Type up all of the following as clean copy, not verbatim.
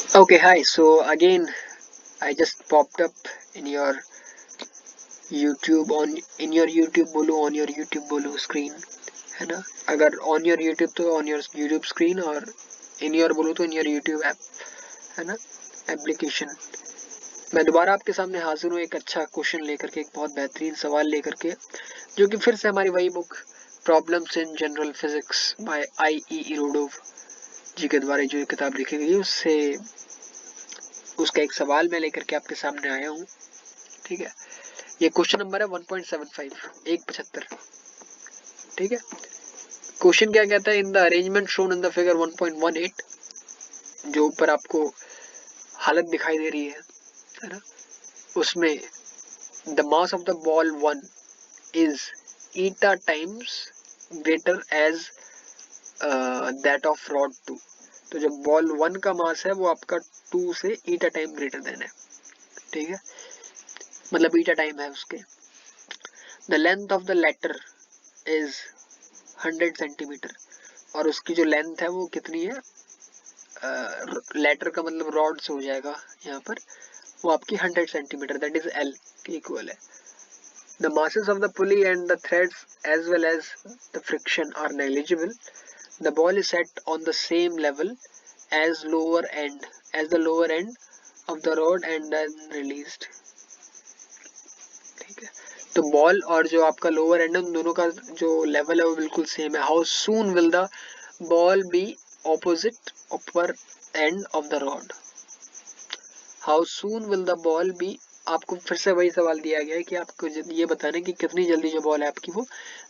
Okay, hi. So again, I just popped up in your YouTube बोलो screen है ना. अगर ऑन योर यूट्यूब तो ऑन योर यूट्यूब स्क्रीन और in your बोलो तो इन योर यूट्यूब ऐप है ना, एप्लीकेशन. मैं दोबारा आपके सामने हाजिर हूँ एक अच्छा क्वेश्चन लेकर के, एक बहुत बेहतरीन सवाल लेकर के, जो कि फिर से हमारी वही book problems in general physics by I Irodov ji के द्वारा जो किताब लिखी गई है उससे उसका एक सवाल मैं लेकर के आपके सामने आया हूँ. ठीक है, ये क्वेश्चन नंबर है 1.75 1.75. ठीक है, क्वेश्चन क्या कहता है, in the arrangement shown in the figure 1.18, जो ऊपर आपको हालत दिखाई दे रही है ना, उसमें the mass of the ball 1 is eta times greater as that of rod 2. तो जब बॉल 1 का मास है वो आपका 2 से ईटा टाइम ग्रेटर देन है. ठीक है, मतलब ईटा टाइम है उसके. The length of the letter is 100 centimetre, और उसकी जो लेंथ है वो कितनी है, लेटर का मतलब रॉड से हो जाएगा यहाँ पर, वो आपकी 100 सेंटीमीटर, दैट इज एल के इक्वल है. The masses of the pulley and the threads as well as the friction are negligible. The ball is set on the same level as the lower end of the rod and then released. ठीक है, तो ball और जो आपका lower and है उन दोनों का जो लेवल है वो बिल्कुल सेम है. How soon will the ball be opposite upper end of the rod. How soon will the ball be, आपको फिर से वही सवाल दिया गया है कि आपको ये बताना है कि कितनी जल्दी जो बॉल है आपकी वो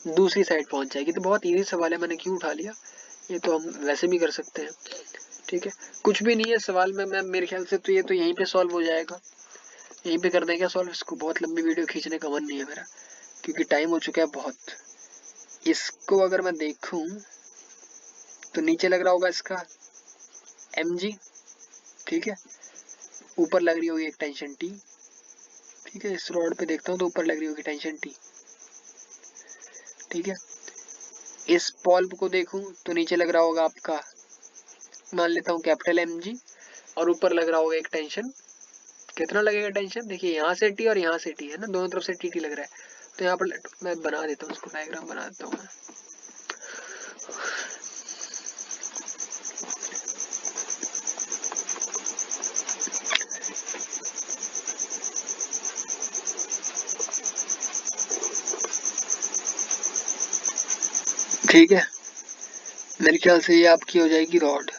दूसरी साइड पहुंच जाएगी. तो बहुत इजी सवाल है, मैंने क्यों उठा लिया, ये तो हम वैसे भी कर सकते हैं. ठीक है, कुछ भी नहीं है सवाल में, मैं मेरे ख्याल से तो ये तो यहीं पे सॉल्व हो जाएगा, यहीं पे कर देंगे सॉल्व इसको. बहुत लंबी वीडियो खींचने का मन नहीं है मेरा, क्योंकि टाइम हो चुका है बहुत. इसको अगर मैं देखूं तो नीचे लग रहा होगा इसका mg. ठीक है, ऊपर लग रही होगी एक टेंशन टी. ठीक है, इस रॉड पे देखता हूँ तो ऊपर लग रही होगी टेंशन टी. ठीक है, इस बॉल्ब को देखूं तो नीचे लग रहा होगा आपका, मान लेता हूँ कैपिटल mg, और ऊपर लग रहा होगा एक टेंशन. कितना लगेगा टेंशन, देखिए यहाँ से टी और यहाँ से टी है ना, दोनों तरफ से टी लग रहा है. तो यहाँ पर मैं बना देता हूँ, उसको डायग्राम बना देता हूँ मैं. ठीक है, मेरे ख्याल से ये आपकी हो जाएगी रॉड.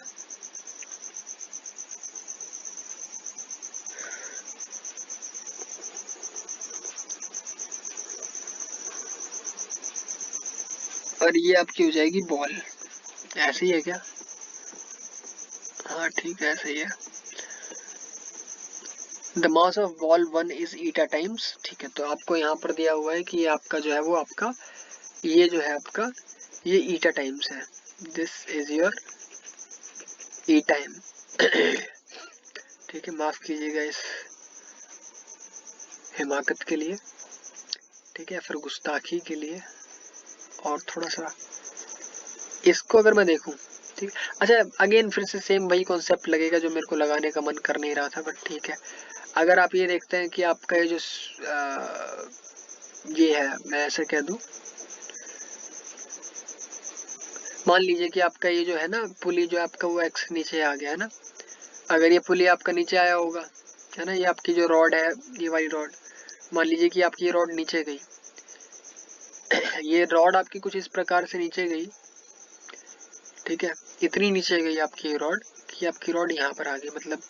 और ये आपकी हो जाएगी बॉल. ऐसे ही है क्या, हाँ ठीक है ऐसे ही है. The mass of ball 1 is eta times. ठीक है, तो आपको यहाँ पर दिया हुआ है कि ये आपका जो है वो आपका, ये जो है आपका ये ईटा टाइम्स है. This is your E time. ठीक है, माफ कीजिएगा इस हिमाकत के लिए. ठीक है, फिर गुस्ताखी के लिए, और थोड़ा सा इसको अगर मैं देखूं. ठीक, अच्छा अगेन फिर से सेम वही कॉन्सेप्ट लगेगा जो मेरे को लगाने का मन कर नहीं रहा था, बट ठीक है. अगर आप ये देखते हैं कि आपका ये जो ये है, मैं ऐसे कह दूं, मान लीजिए कि आपका ये जो है ना पुली, जो आपका वो एक्स नीचे आ गया है ना. अगर ये पुली आपका नीचे आया होगा है ना, ये आपकी जो रॉड है, ये वाली रॉड, मान लीजिए कि आपकी ये रॉड नीचे गई. ये रॉड आपकी कुछ इस प्रकार से नीचे गई. ठीक है, इतनी नीचे गई आपकी रॉड कि आपकी रॉड यहाँ पर आ गई, मतलब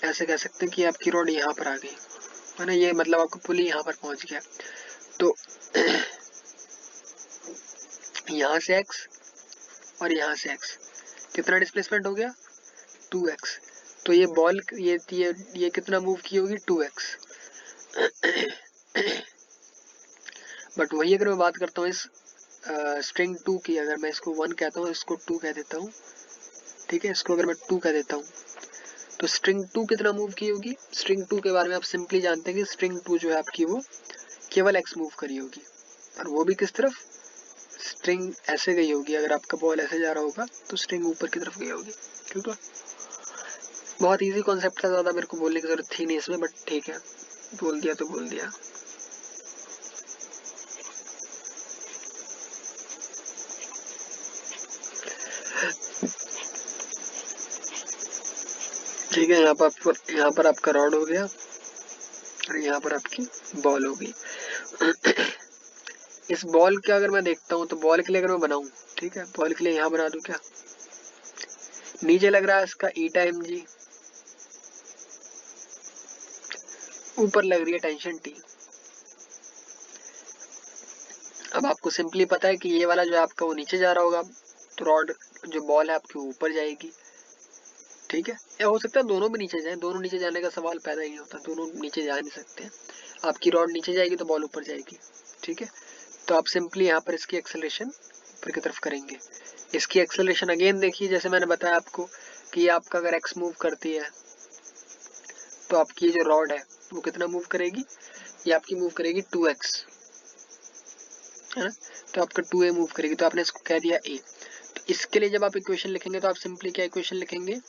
ऐसे कह सकते हैं कि आपकी रॉड यहाँ पर आ गई है ना. ये मतलब आपका पुली यहाँ पर पहुंच गया. तो यहाँ से x और यहाँ से x, कितना डिस्प्लेसमेंट हो गया, 2x. तो ये बॉल ये कितना मूव की होगी, 2x. बट वही अगर मैं बात करता हूँ इस स्ट्रिंग 2 की, अगर मैं इसको 1 कहता हूँ, इसको 2 कह देता हूँ. ठीक है, इसको अगर मैं 2 कह देता हूँ, तो स्ट्रिंग 2 कितना मूव की होगी. स्ट्रिंग 2 के बारे में आप सिंपली जानते हैं कि स्ट्रिंग 2 जो है आपकी वो केवल x मूव करी होगी, और वो भी किस तरफ, स्ट्रिंग ऐसे गई होगी. अगर आपका बॉल ऐसे जा रहा होगा तो स्ट्रिंग ऊपर की तरफ गई होगी. ठीक है, बहुत इजी कॉन्सेप्ट था, ज़्यादा मेरे को बोलने की जरूरत थी नहीं इसमें, बट ठीक है, बोल दिया तो बोल दिया। ठीक है, यहाँ पर आपका रॉड हो गया और यहाँ पर आपकी बॉल हो गई। इस बॉल का अगर मैं देखता हूँ तो बॉल के लिए अगर मैं बनाऊँ, ठीक है, बॉल के लिए यहाँ बना दूँ क्या, नीचे लग रहा है इसका ईटा mg, ऊपर लग रही है टेंशन T। अब आपको सिंपली पता है कि ये वाला जो आपका वो नीचे जा रहा होगा, तो रॉड जो बॉल है आपकी ऊपर जाएगी, ठीक है। या हो सकता है दोनों भी नीचे जाए, दोनों नीचे जाने का सवाल पैदा ही नहीं होता, दोनों नीचे जा नहीं सकते हैं। आपकी रॉड नीचे जाएगी तो बॉल ऊपर जाएगी, ठीक है। तो आप सिंपली यहाँ पर इसकी एक्सेलरेशन ऊपर की तरफ करेंगे। इसकी एक्सेलरेशन अगेन देखिए, जैसे मैंने बताया आपको कि आपका अगर x मूव करती है तो आपकी ये जो रॉड है वो कितना मूव करेगी, ये आपकी मूव करेगी 2x, है ना। तो आपका 2a मूव करेगी, तो आपने इसको कह दिया a। तो इसके लिए जब आप इक्वेशन लिखेंगे तो आप सिंपली क्या इक्वेशन लिखेंगे,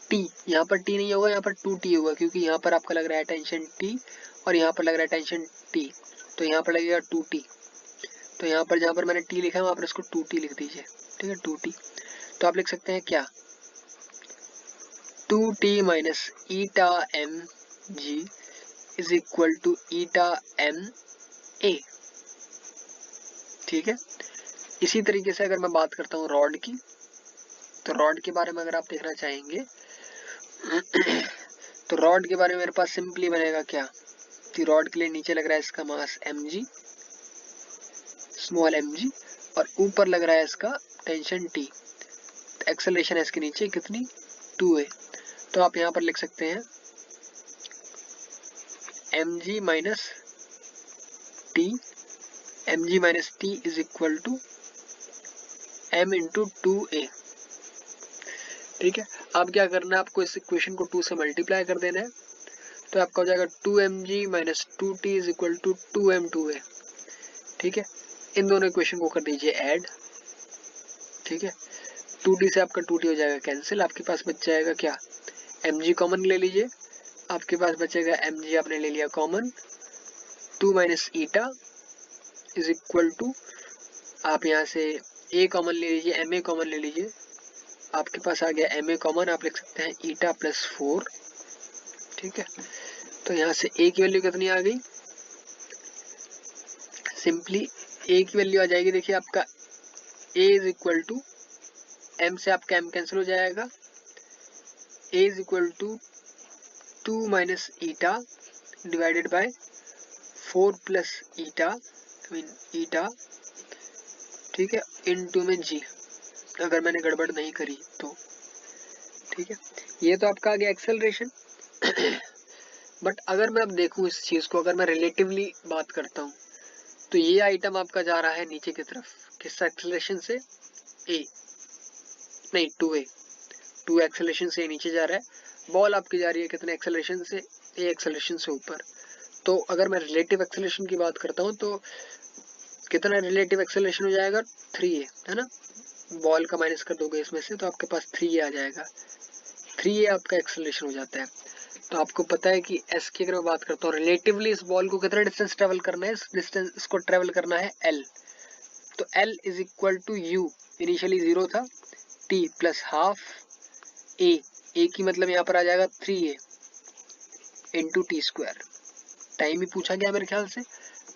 t, यहाँ पर t नहीं होगा, यहाँ पर 2t होगा, क्योंकि यहाँ पर आपका लग रहा है टेंशन t और यहाँ पर लग रहा है टेंशन t, तो यहाँ पर लगेगा 2t। तो यहाँ पर जहाँ पर मैंने t लिखा है वहाँ पर इसको 2t लिख दीजिए, ठीक है, 2t। तो आप लिख सकते हैं क्या, 2t minus eta M G is equal to eta M A, ठीक है। इसी तरीके से अगर मैं बात करता हूँ रॉड की, तो रॉड के बारे में अगर आप देखना चाहेंगे तो रॉड के बारे में मेरे पास सिंपली बनेगा क्या, कि रॉड के लिए नीचे लग रहा है इसका मास mg, स्मॉल mg, और ऊपर लग रहा है इसका टेंशन t। एक्सेलरेशन है इसके नीचे कितनी, 2a। तो आप यहाँ पर लिख सकते हैं mg minus t, mg minus t is equal to m into 2a, ठीक है। अब क्या करना है, आपको इस इक्वेशन को 2 से मल्टीप्लाई कर देना है, तो आपका हो जाएगा 2mg minus 2t is equal to 2m2a, ठीक है। इन दोनों इक्वेशन को कर दीजिए ऐड, ठीक है। 2t से आपका 2t हो जाएगा कैंसिल, आपके पास बच जाएगा क्या, mg कॉमन ले लीजिए, आपके पास बचेगा mg आपने ले लिया common, 2 minus eta is equal to, आप यहाँ से a कॉमन ले लीजिए, ma कॉमन ले लीजिए, आपके पास आ गया ma कॉमन, आप लिख सकते हैं ईटा प्लस 4, ठीक है। तो यहाँ से a की वैल्यू कितनी आ गई, सिंपली a की वैल्यू आ जाएगी, देखिए आपका a is equal to, m से आपका m कैंसिल हो जाएगा, a is equal to 2 minus eta divided by 4 plus eta, I mean eta, ठीक है, इनटू में g, अगर मैंने गड़बड़ नहीं करी तो, ठीक है। ये तो आपका आ गया एक्सेलरेशन। बट अगर मैं अब देखूं इस चीज को, अगर मैं रिलेटिवली बात करता हूँ, तो ये आइटम आपका जा रहा है नीचे की तरफ, किस एक्सेलरेशन से, a, नहीं 2a, 2 एक्सेलरेशन से नीचे जा रहा है, बॉल आपकी जा रही है कितने एक्सेलरेशन से, a एक्सेलरेशन से ऊपर। तो अगर मैं रिलेटिव एक्सेलरेशन की बात करता हूँ तो कितना रिलेटिव एक्सेलरेशन हो जाएगा, 3a, है ना। बॉल का माइनस कर दोगे इसमें से तो आपके पास 3a आ जाएगा, 3a आपका एक्सेलरेशन हो जाता है। तो आपको पता है कि s की अगर मैं बात करता हूँ, रिलेटिवली इस बॉल को कितना डिस्टेंस ट्रेवल करना है, इस डिस्टेंस इसको ट्रेवल करना है l, तो l is equal to u, initially 0 था, t प्लस हाफ a की मतलब यहाँ पर आ जाएगा 3a into t square, time ही पूछा गया मेरे ख्याल से,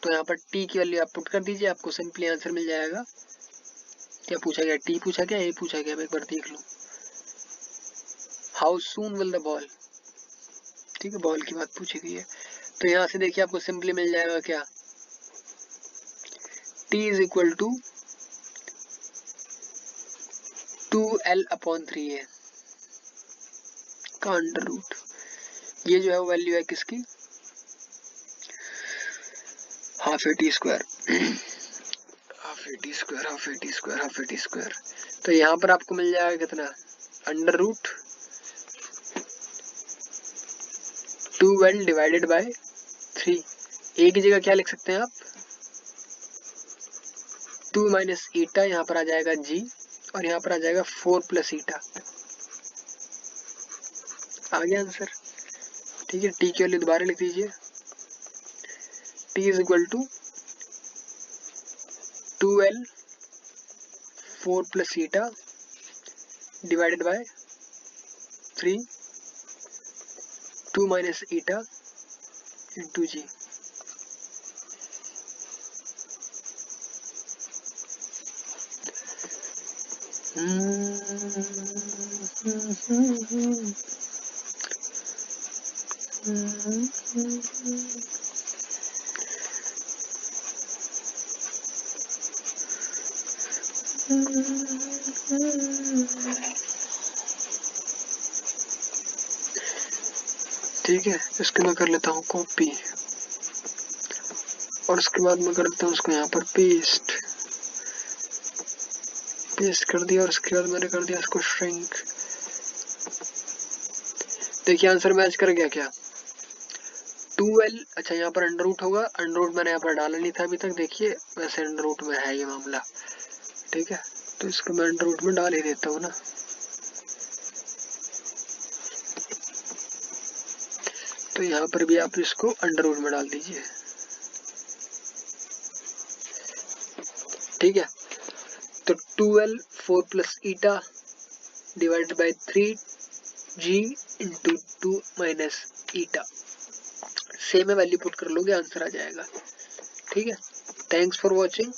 तो यहाँ पर t की वैल्यू आप पुट कर दीजिए, आपको सिंपली आंसर मिल जाएगा। क्या पूछा गया, t पूछा गया, a पूछा गया, मैं एक बार देख लूँ, how soon will the ball, ठीक है, बॉल की बात पूछी गई है। तो यहाँ से देखिए आपको सिंपली मिल जाएगा क्या, t is equal to 2l upon 3a का अंडर रूट, ये जो है वो वैल्यू है किसकी, half A T square, half A T square, half A T square, half A T square. तो यहाँ पर आपको मिल जाएगा कितना, under root 2l divided by 3, a की जगह क्या लिख सकते हैं आप, 2 माइनस ईटा, यहाँ पर आ जाएगा g, और यहाँ पर आ जाएगा 4 प्लस ईटा, आ गया आंसर। ठीक है, टी के वैल्यू दोबारा लिख दीजिए, t is equal to 2L 4 plus eta divided by 3 2 minus eta into g. ठीक है, इसको मैं कर लेता हूँ कॉपी और उसके बाद मैं कर देता हूँ उसको यहाँ पर पेस्ट कर दिया और उसके बाद मैंने कर दिया इसको श्रिंक। देखिए आंसर मैच कर गया क्या? 2L, अच्छा यहाँ पर अंडर रूट होगा, अंडर रूट मैंने यहाँ पर डाला नहीं था अभी तक, देखिए वैसे अंडर रूट में है ये मामला। ठीक है, तो इसको मैं अंडर रूट में डाल ही देता हूँ ना। तो यहाँ पर भी आप इसको अंडर रूट में डाल दीजिए। ठीक है, तो 2L 4 plus eta divided by 3G into 2 minus eta, same है वैल्यू पुट कर लोगे आंसर आ जाएगा। ठीक है, थैंक्स फॉर वॉचिंग।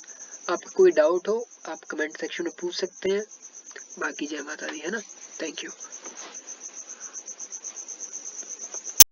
आपका कोई डाउट हो आप कमेंट सेक्शन में पूछ सकते हैं। बाकी जय माता दी, है ना। Thank you.